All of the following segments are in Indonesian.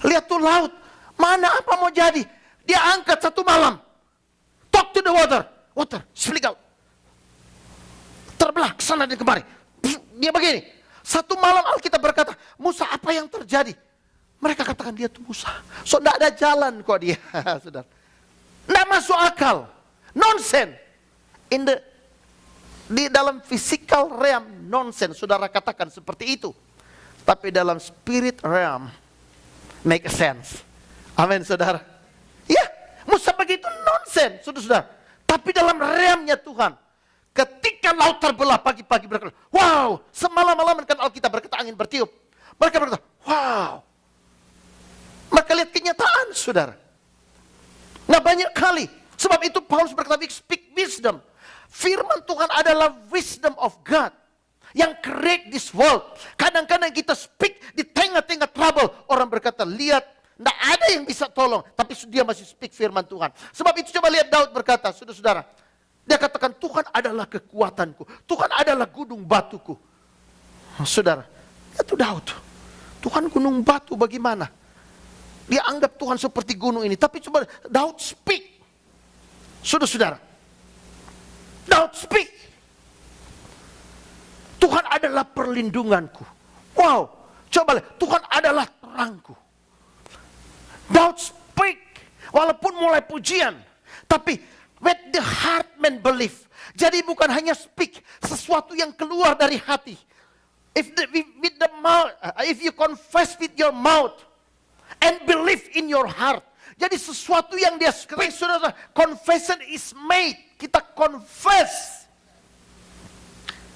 Lihat tuh laut. Mana apa mau jadi? Dia angkat satu malam. Talk to the water. Water, speak out. Terbelah ke sana dan kemari. Dia begini. Satu malam Alkitab berkata, Musa apa yang terjadi? Mereka katakan dia tuh Musa. So tidak ada jalan kok dia. Saudara. Tidak masuk akal. Nonsense. Di dalam physical realm nonsense. Saudara katakan seperti itu. Tapi dalam spirit realm make sense. Amin saudara. Ya, Musa begitu nonsense. Saudara. Tapi dalam realmnya Tuhan. Ketika laut terbelah pagi-pagi berkata, wow, semalam-malam kan Alkitab berkata angin bertiup. Mereka berkata, wow. Maka lihat kenyataan, saudara. Nah banyak kali. Sebab itu Paulus berkata, speak wisdom. Firman Tuhan adalah wisdom of God. Yang create this world. Kadang-kadang kita speak di tengah-tengah trouble. Orang berkata, lihat, tidak ada yang bisa tolong. Tapi dia masih speak firman Tuhan. Sebab itu coba lihat Daud berkata, saudara-saudara. Dia katakan Tuhan adalah kekuatanku. Tuhan adalah gunung batuku. Saudara, itu Daud. Tuhan gunung batu bagaimana? Dia anggap Tuhan seperti gunung ini. Tapi coba Daud speak. Saudara-saudara. Daud speak. Tuhan adalah perlindunganku. Wow. Coba lihat. Tuhan adalah terangku. Daud speak. Walaupun mulai pujian. Tapi with the heart man believe. Jadi bukan hanya speak sesuatu yang keluar dari hati. With the mouth, if you confess with your mouth and believe in your heart. Jadi sesuatu yang dia speak, saudara, confession is made. Kita confess.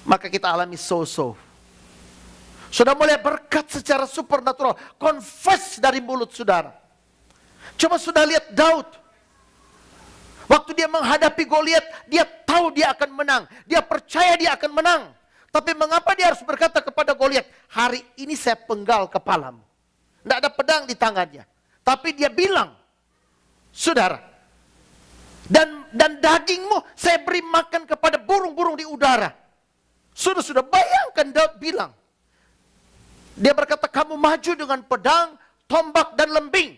Maka kita alami so-so. Saudara mulai berkat secara supernatural. Confess dari mulut saudara. Coba sudah lihat Daud. Waktu dia menghadapi Goliat, dia tahu dia akan menang. Dia percaya dia akan menang. Tapi mengapa dia harus berkata kepada Goliat, hari ini saya penggal kepalamu. Tidak ada pedang di tangannya. Tapi dia bilang, saudara, dan dagingmu saya beri makan kepada burung-burung di udara. Sudah bayangkan Daud bilang. Dia berkata, kamu maju dengan pedang, tombak dan lembing.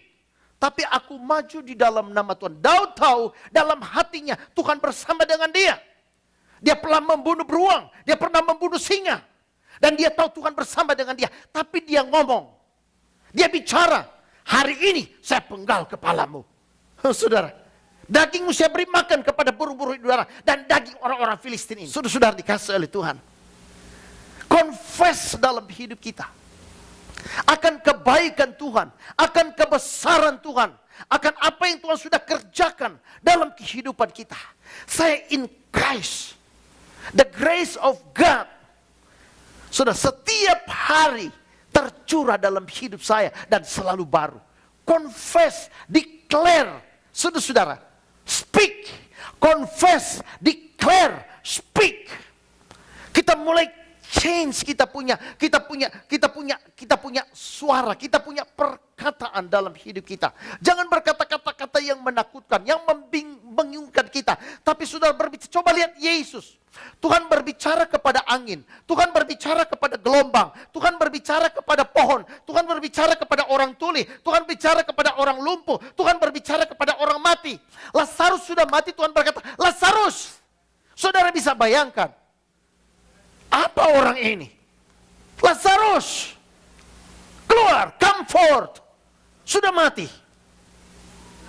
Tapi aku maju di dalam nama Tuhan. Daud tahu dalam hatinya Tuhan bersama dengan dia. Dia pernah membunuh beruang. Dia pernah membunuh singa. Dan dia tahu Tuhan bersama dengan dia. Tapi dia ngomong. Dia bicara. Hari ini saya penggal kepalamu. Saudara. Dagingmu saya beri makan kepada burung-burung di udara. Dan daging orang-orang Filistin ini. Saudara dikasih oleh Tuhan. Confess dalam hidup kita. Akan kebaikan Tuhan, akan kebesaran Tuhan, akan apa yang Tuhan sudah kerjakan dalam kehidupan kita. Saya in Christ, the grace of God, sudah setiap hari tercurah dalam hidup saya dan selalu baru. Confess, declare, saudara-saudara, speak, confess, declare, speak. Kita mulai change, kita punya suara, kita punya perkataan dalam hidup kita. Jangan berkata kata-kata yang menakutkan, yang membingungkan kita. Tapi saudara berbicara, coba lihat Yesus. Tuhan berbicara kepada angin, Tuhan berbicara kepada gelombang, Tuhan berbicara kepada pohon, Tuhan berbicara kepada orang tuli, Tuhan bicara kepada orang lumpuh, Tuhan berbicara kepada orang mati. Lazarus sudah mati, Tuhan berkata, Lazarus. Saudara bisa bayangkan. Apa orang ini? Lazarus, keluar, come forth. Sudah mati.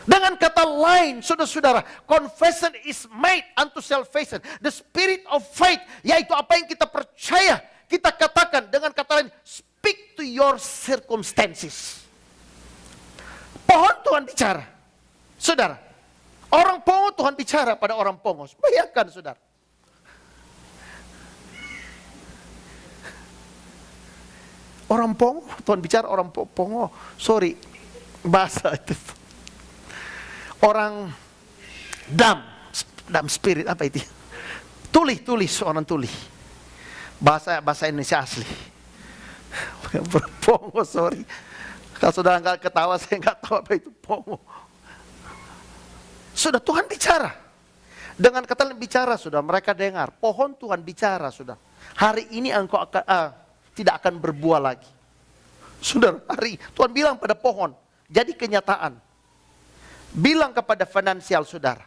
Dengan kata lain, saudara-saudara, confession is made unto salvation. The spirit of faith, yaitu apa yang kita percaya, kita katakan dengan kata lain, speak to your circumstances. Pohon Tuhan bicara. Saudara, orang pongo Tuhan bicara pada orang pongo. Bayangkan saudara. Orang pongo, Tuhan bicara orang pongo, sorry, bahasa itu. Orang dam spirit, apa itu? Tulis, orang tuli. Bahasa Indonesia asli. Pongo, sorry. Kalau saudara nggak ketawa, saya nggak tahu apa itu pongo. Sudah Tuhan bicara. Dengan kata bicara, sudah mereka dengar. Pohon Tuhan bicara, sudah. Hari ini engkau akan... tidak akan berbuah lagi. Saudara, hari Tuhan bilang pada pohon, jadi kenyataan. Bilang kepada finansial saudara.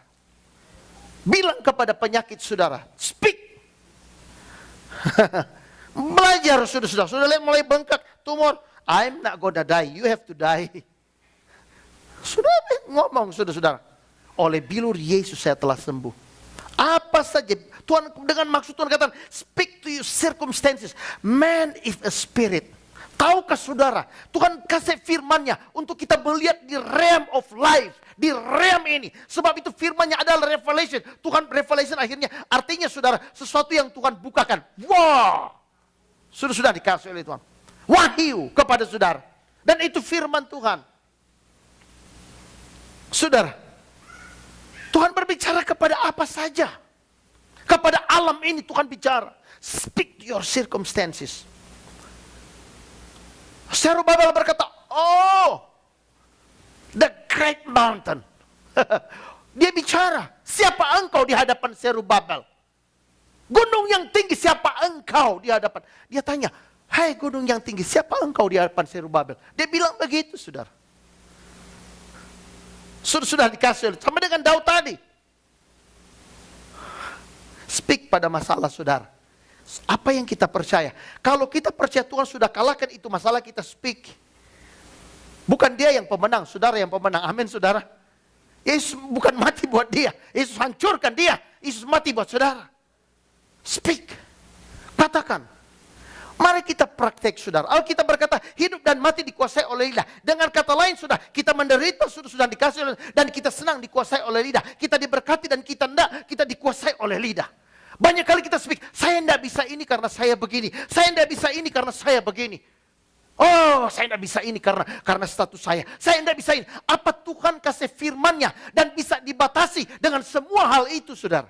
Bilang kepada penyakit saudara. Speak. Belajar sudah. Sudah lihat mulai bengkak, tumor. I'm not gonna die, you have to die. Sudah ngomong saudara. Oleh bilur Yesus saya telah sembuh. Apa saja Tuhan dengan maksud Tuhan katakan, speak to your circumstances. Man is a spirit. Tahukah saudara, Tuhan kasih firman-Nya untuk kita melihat di realm of life, di realm ini. Sebab itu firman-Nya adalah revelation. Tuhan revelation akhirnya artinya saudara, sesuatu yang Tuhan bukakan. Wow! Sudah dikasih oleh Tuhan. Wahyu kepada saudara. Dan itu firman Tuhan. Saudara, Tuhan berbicara kepada apa saja. Kepada alam ini Tuhan bicara. Speak to your circumstances. Zerubabel berkata, oh, the great mountain. Dia bicara, siapa engkau di hadapan Zerubabel? Gunung yang tinggi, siapa engkau di hadapan? Dia tanya, hai gunung yang tinggi, siapa engkau di hadapan Zerubabel? Dia bilang begitu, saudara. Sudah dikasih, sama dengan Daud tadi. Speak pada masalah saudara. Apa yang kita percaya? Kalau kita percaya Tuhan sudah kalahkan itu masalah, kita speak. Bukan dia yang pemenang, saudara yang pemenang. Amin saudara. Yesus bukan mati buat dia. Yesus hancurkan dia. Yesus mati buat saudara. Speak. Katakan. Mari kita praktek saudara. Alkitab berkata hidup dan mati dikuasai oleh lidah. Dengan kata lain saudara, kita menderita sudah dikasih dan kita senang dikuasai oleh lidah. Kita diberkati dan kita tidak, kita dikuasai oleh lidah. Banyak kali kita speak, saya tidak bisa ini karena saya begini. Saya tidak bisa ini karena saya begini. Oh, saya tidak bisa ini karena status saya. Saya tidak bisa ini. Apa Tuhan kasih firman-Nya dan bisa dibatasi dengan semua hal itu, saudara?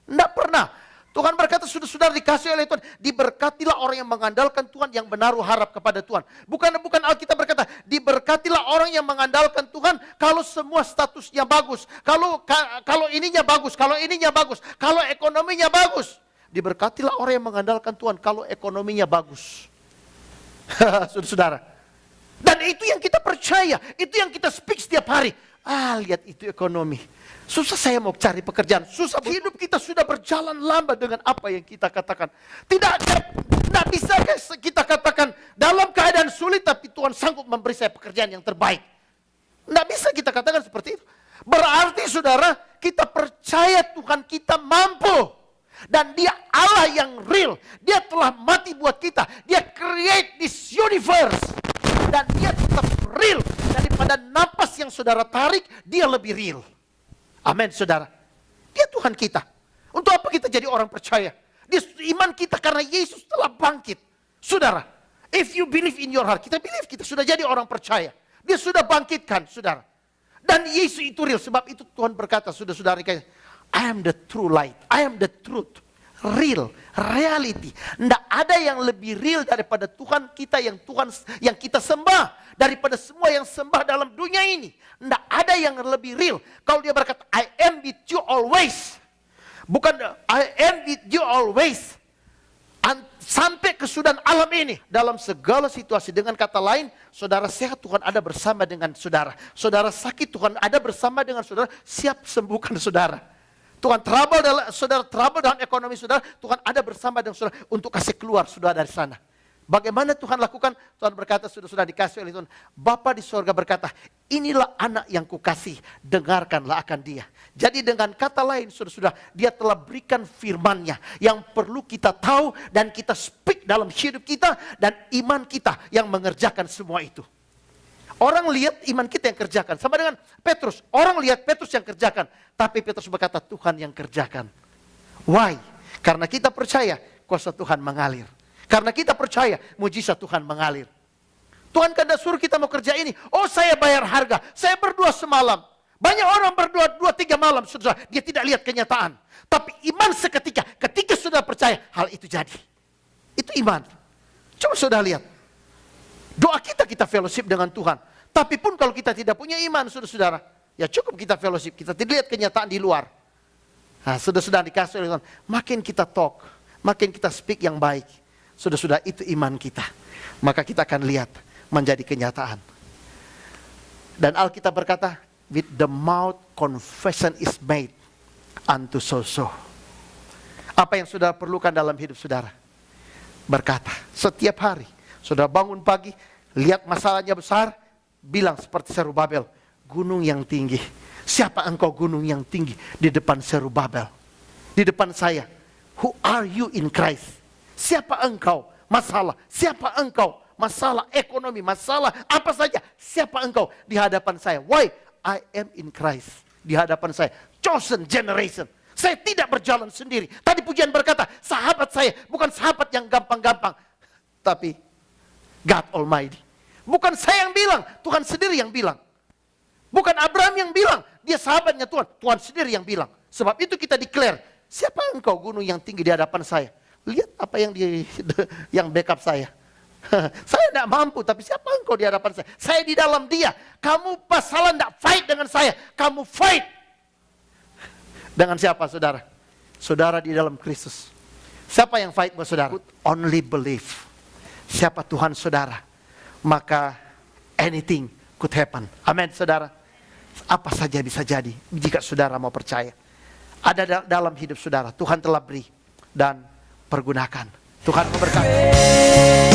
Tidak pernah. Tuhan berkata, sudah dikasih oleh Tuhan. Diberkatilah orang yang mengandalkan Tuhan, yang menaruh harap kepada Tuhan. Bukan Alkitab berkata, diberkatilah orang yang mengandalkan Tuhan kalau semua statusnya bagus. Kalau ininya bagus, kalau ininya bagus, kalau ekonominya bagus. Diberkatilah orang yang mengandalkan Tuhan kalau ekonominya bagus. Saudara. Dan itu yang kita percaya, itu yang kita speak setiap hari. Lihat itu ekonomi. Susah saya mau cari pekerjaan. Susah, hidup kita sudah berjalan lambat dengan apa yang kita katakan. Tidak bisa kita katakan dalam keadaan sulit tapi Tuhan sanggup memberi saya pekerjaan yang terbaik. Tidak bisa kita katakan seperti itu. Berarti saudara, kita percaya Tuhan kita mampu. Dan dia Allah yang real. Dia telah mati buat kita. Dia create this universe. Dan dia tetap real. Daripada napas yang saudara tarik, dia lebih real. Amin saudara. Dia Tuhan kita. Untuk apa kita jadi orang percaya? Dia iman kita karena Yesus telah bangkit. Saudara, if you believe in your heart, kita believe kita sudah jadi orang percaya. Dia sudah bangkitkan saudara. Dan Yesus itu real. Sebab itu Tuhan berkata, saudara, I am the true light. I am the truth. Real, reality. Tidak ada yang lebih real daripada Tuhan kita yang kita sembah. Daripada semua yang sembah dalam dunia ini. Tidak ada yang lebih real. Kalau dia berkata, I am with you always. Bukan I am with you always. Sampai kesudahan alam ini. Dalam segala situasi. Dengan kata lain, saudara sehat, Tuhan ada bersama dengan saudara. Saudara sakit, Tuhan ada bersama dengan saudara. Siap sembuhkan saudara. Tuhan trouble dalam ekonomi saudara. Tuhan ada bersama dengan saudara untuk kasih keluar saudara dari sana. Bagaimana Tuhan lakukan? Tuhan berkata, sudah dikasih oleh Tuhan. Bapa di sorga berkata, inilah anak yang kukasih, dengarkanlah akan dia. Jadi dengan kata lain, sudah dia telah berikan firman-Nya yang perlu kita tahu dan kita speak dalam hidup kita dan iman kita yang mengerjakan semua itu. Orang lihat iman kita yang kerjakan. Sama dengan Petrus. Orang lihat Petrus yang kerjakan. Tapi Petrus berkata, Tuhan yang kerjakan. Why? Karena kita percaya kuasa Tuhan mengalir. Karena kita percaya mujizat Tuhan mengalir. Tuhan kada suruh kita mau kerja ini. Oh, saya bayar harga. Saya berdoa semalam. Banyak orang berdoa 2-3 malam. Sudah, dia tidak lihat kenyataan. Tapi iman seketika. Ketika sudah percaya, hal itu jadi. Itu iman. Coba sudah lihat. Doa kita fellowship dengan Tuhan. Tapi pun kalau kita tidak punya iman, saudara-saudara, ya cukup kita fellowship. Kita tidak lihat kenyataan di luar. Nah, sudah dikasih oleh Tuhan. Makin kita talk, makin kita speak yang baik. Sudah itu iman kita. Maka kita akan lihat menjadi kenyataan. Dan Alkitab berkata, with the mouth confession is made unto so. Apa yang saudara perlukan dalam hidup saudara? Berkata, setiap hari, saudara bangun pagi, lihat masalahnya besar, bilang seperti Zerubabel, gunung yang tinggi. Siapa engkau gunung yang tinggi di depan Zerubabel? Di depan saya. Who are you in Christ? Siapa engkau? Masalah. Siapa engkau? Masalah ekonomi, masalah apa saja. Siapa engkau di hadapan saya? Why? I am in Christ. Di hadapan saya. Chosen generation. Saya tidak berjalan sendiri. Tadi pujian berkata, sahabat saya bukan sahabat yang gampang-gampang. Tapi God Almighty. Bukan saya yang bilang, Tuhan sendiri yang bilang. Bukan Abraham yang bilang, dia sahabatnya Tuhan. Tuhan sendiri yang bilang. Sebab itu kita declare, siapa engkau gunung yang tinggi di hadapan saya? Lihat apa yang backup saya. Saya tidak mampu, tapi siapa engkau di hadapan saya? Saya di dalam dia. Kamu pasalan tidak fight dengan saya. Kamu fight. Dengan siapa saudara? Saudara di dalam Kristus. Siapa yang fight buat saudara? Only believe. Siapa Tuhan saudara? Maka anything could happen. Amin saudara. Apa saja bisa jadi jika saudara mau percaya. Ada dalam hidup saudara. Tuhan telah beri dan pergunakan. Tuhan memberkati.